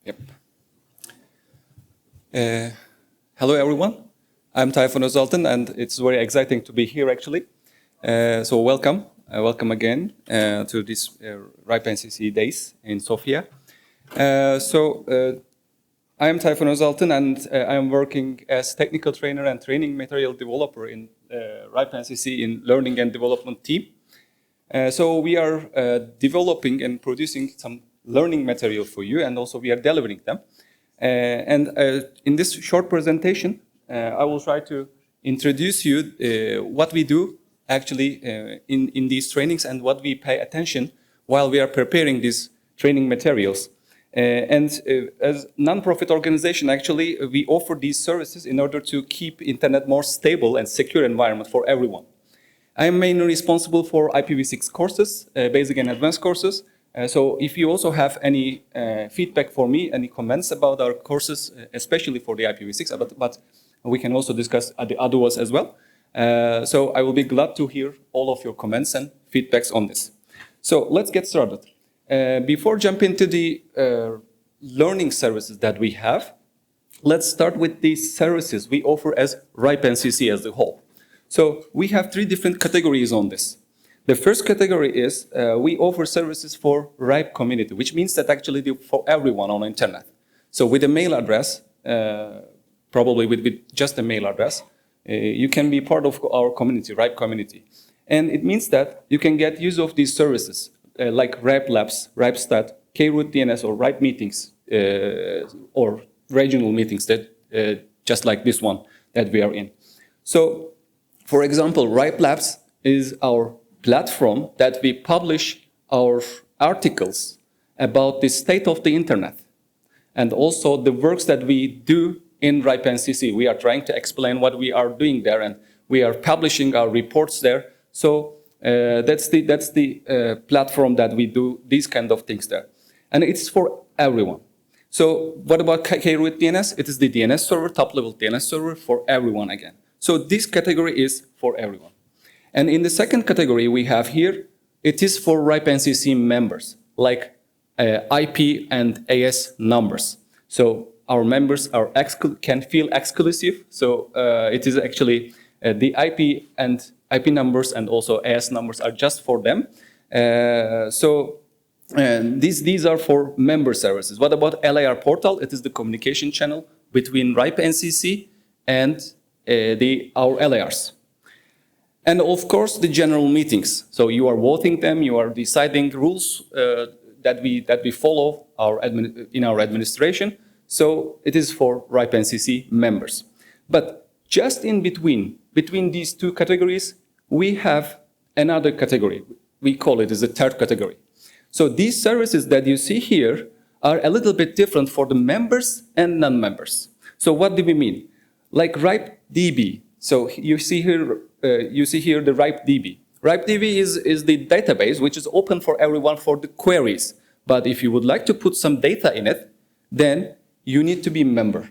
Yep. Hello, everyone. I'm Tayfun Ozaltin, and it's very exciting to be here, actually. So welcome. Welcome again to this RIPE NCC days in Sofia. I am Tayfun Ozaltin, and I am working as technical trainer and training material developer in RIPE NCC in learning and development team. So we are developing and producing some learning material for you, and also we are delivering them. In this short presentation, I will try to introduce you what we do actually in these trainings and what we pay attention while we are preparing these training materials. As non-profit organization, actually, we offer these services in order to keep internet more stable and secure environment for everyone. I am mainly responsible for IPv6 courses, basic and advanced courses. So if you also have any feedback for me, any comments about our courses, especially for the IPv6, but we can also discuss the other ones as well. So I will be glad to hear all of your comments and feedbacks on this. So let's get started. Before jumping into the learning services that we have, let's start with the services we offer as RIPE NCC as a whole. So we have three different categories on this. The first category is we offer services for RIPE community, which means that actually for everyone on the internet. So with a mail address, probably with just a mail address, you can be part of our community, RIPE community. And it means that you can get use of these services like RIPE Labs, RIPE Stat, K-Root DNS, or RIPE meetings, or regional meetings that just like this one that we are in. So, for example, RIPE Labs is our platform that we publish our articles about the state of the internet and also the works that we do in RIPE NCC. We are trying to explain what we are doing there, and we are publishing our reports there. So that's the platform that we do these kind of things there. And it's for everyone. So what about K-Root DNS? It is the DNS server, top-level DNS server for everyone again. So this category is for everyone. And in the second category we have here, it is for RIPE NCC members, like IP and AS numbers. So our members can feel exclusive. So it is actually the IP and IP numbers and also AS numbers are just for them. These are for member services. What about LAR portal? It is the communication channel between RIPE NCC and our LARs. And of course, the general meetings. So you are voting them, you are deciding rules that we follow in our administration. So it is for RIPE NCC members. But just in between these two categories, we have another category. We call it as a third category. So these services that you see here are a little bit different for the members and non-members. So what do we mean? Like RIPE DB. So you see here the RIPE DB. RIPE DB is the database which is open for everyone for the queries. But if you would like to put some data in it, then you need to be a member.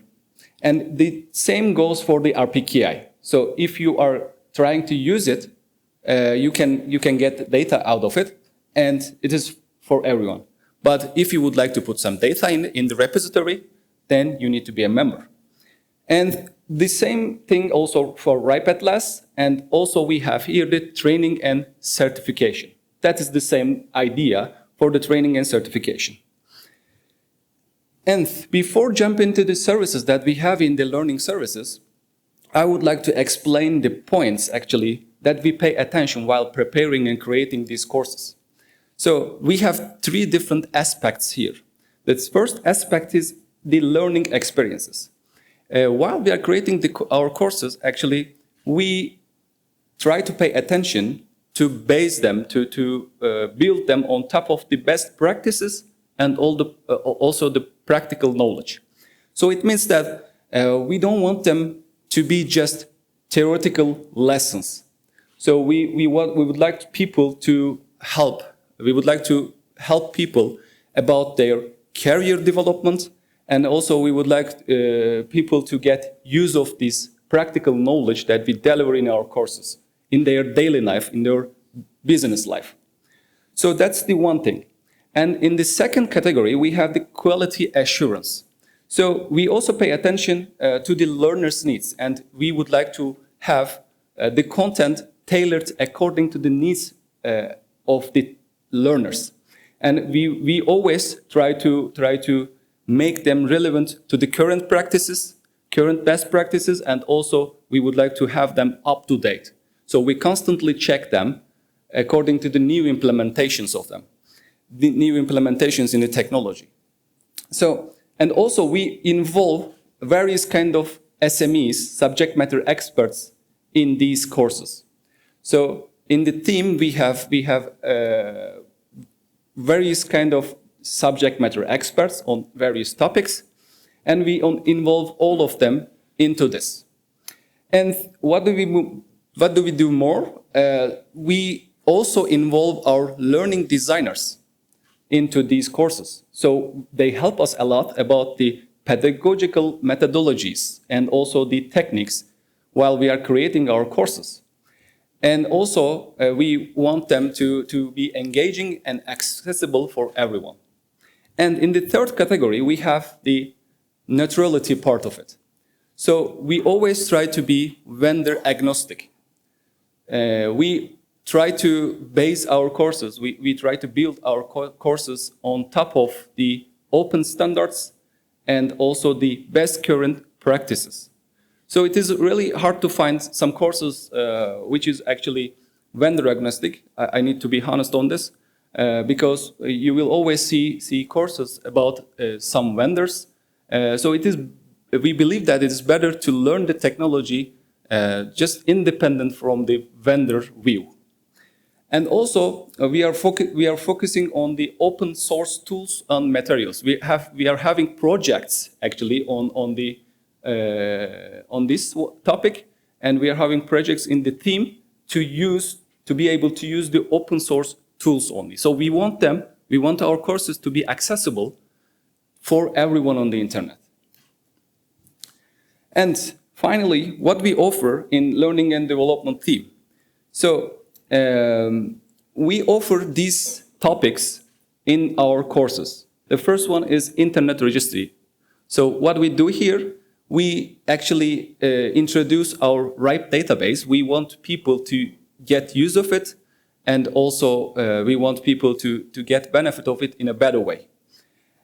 And the same goes for the RPKI. So if you are trying to use it, you can get data out of it, and it is for everyone. But if you would like to put some data in the repository, then you need to be a member. And the same thing also for RIPE Atlas, and also we have here the training and certification. That is the same idea for the training and certification. And before jumping into the services that we have in the learning services, I would like to explain the points actually that we pay attention while preparing and creating these courses. So we have three different aspects here. The first aspect is the learning experiences. While we are creating our courses, actually, we try to pay attention to base them, to build them on top of the best practices and also the practical knowledge. So it means that we don't want them to be just theoretical lessons. So we would like people to help. We would like to help people about their career development, and also we would like people to get use of this practical knowledge that we deliver in our courses, in their daily life, in their business life. So that's the one thing. And in the second category, we have the quality assurance. So we also pay attention to the learner's needs, and we would like to have the content tailored according to the needs of the learners. And we always try to make them relevant to the current practices, current best practices, and also we would like to have them up to date. So we constantly check them according to the new implementations of them, the new implementations in the technology. So, and also we involve various kind of SMEs, subject matter experts, in these courses. So in the team we have various kind of subject matter experts on various topics, and we involve all of them into this. And what do we do more? We also involve our learning designers into these courses. So they help us a lot about the pedagogical methodologies and also the techniques while we are creating our courses. And also, we want them to be engaging and accessible for everyone. And in the third category, we have the neutrality part of it. So we always try to be vendor agnostic. We try to base our courses, we try to build our courses on top of the open standards and also the best current practices. So it is really hard to find some courses which is actually vendor agnostic. I need to be honest on this, because you will always see courses about some vendors. So we believe that it is better to learn the technology just independent from the vendor view. And also, we are focusing on the open source tools and materials. We are having projects actually on this topic, and we are having projects in the team to be able to use the open source tools only. So we want our courses to be accessible for everyone on the internet. And finally, what we offer in learning and development team. So we offer these topics in our courses. The first one is internet registry. So what we do here, we actually introduce our RIPE database. We want people to get use of it, and also we want people to get benefit of it in a better way.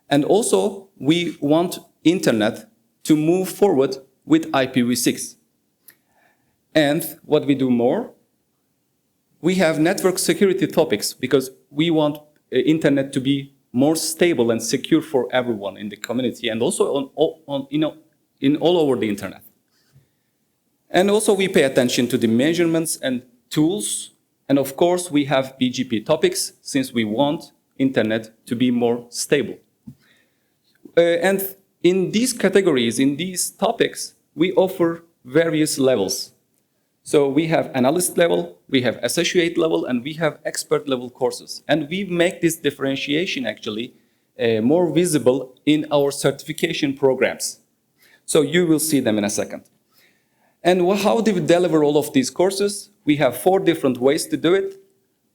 And also, we want internet to move forward with IPv6. And what we do more, we have network security topics, because we want internet to be more stable and secure for everyone in the community, and also in all over the internet. And also we pay attention to the measurements and tools, and of course we have BGP topics, since we want internet to be more stable. And in these categories, in these topics, we offer various levels. So we have analyst level, we have associate level, and we have expert level courses. And we make this differentiation actually more visible in our certification programs. So you will see them in a second. And how do we deliver all of these courses? We have 4 different ways to do it.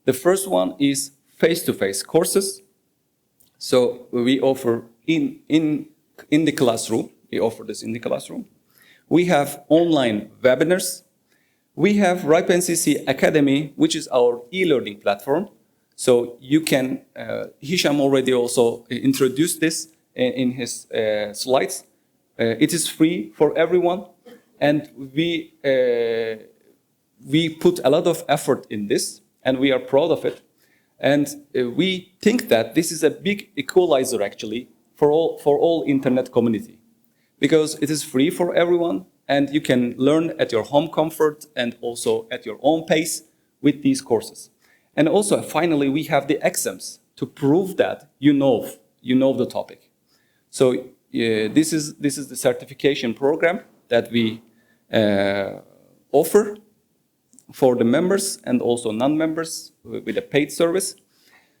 The first one is face-to-face courses. So we offer in the classroom. We offer this in the classroom. We have online webinars. We have RIPE NCC Academy, which is our e-learning platform. So you can, Hisham already also introduced this in his slides. It is free for everyone, and we put a lot of effort in this, and we are proud of it. And we think that this is a big equalizer actually for all internet community, because it is free for everyone, and you can learn at your home comfort and also at your own pace with these courses. And also, finally, we have the exams to prove that you know the topic. So this is the certification program that we offer for the members and also non-members with a paid service.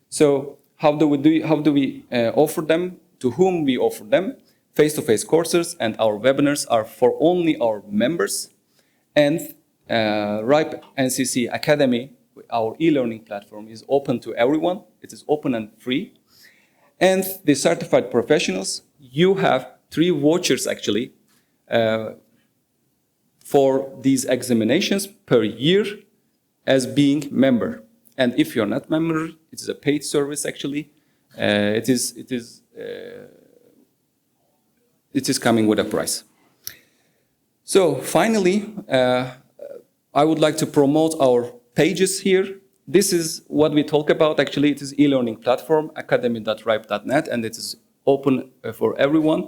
So how do we offer them? To whom we offer them? Face-to-face courses, and our webinars are for only our members. And RIPE NCC Academy, our e-learning platform, is open to everyone. It is open and free. And the certified professionals, you have 3 vouchers actually for these examinations per year as being member. And if you're not member, it is a paid service actually. It is coming with a price. So finally, I would like to promote our pages here. This is what we talk about. Actually, it is e-learning platform, academy.ripe.net, and it is open for everyone.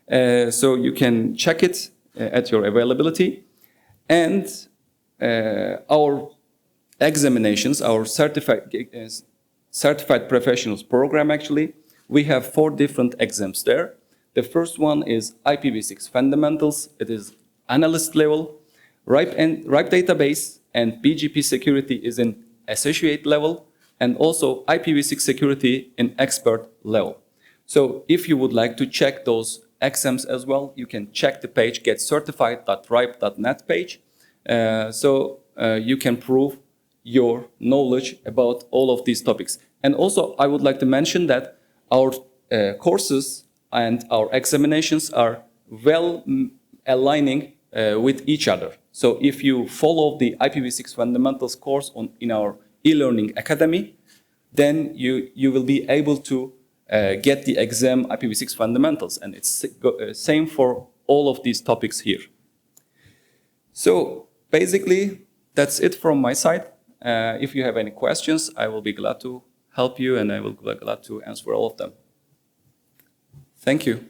So you can check it at your availability. And our examinations, our certified professionals program actually, we have 4 different exams there. The first one is IPv6 fundamentals. It is analyst level. RIPE database and BGP security is in associate level, and also IPv6 security in expert level. So if you would like to check those exams as well, you can check the page getcertified.ripe.net page. So you can prove your knowledge about all of these topics. And also I would like to mention that our courses and our examinations are well aligning with each other. So if you follow the IPv6 fundamentals course in our e-learning academy, then you will be able to get the exam IPv6 fundamentals, and it's same for all of these topics here. So basically, that's it from my side. If you have any questions, I will be glad to help you, and I will be glad to answer all of them. Thank you.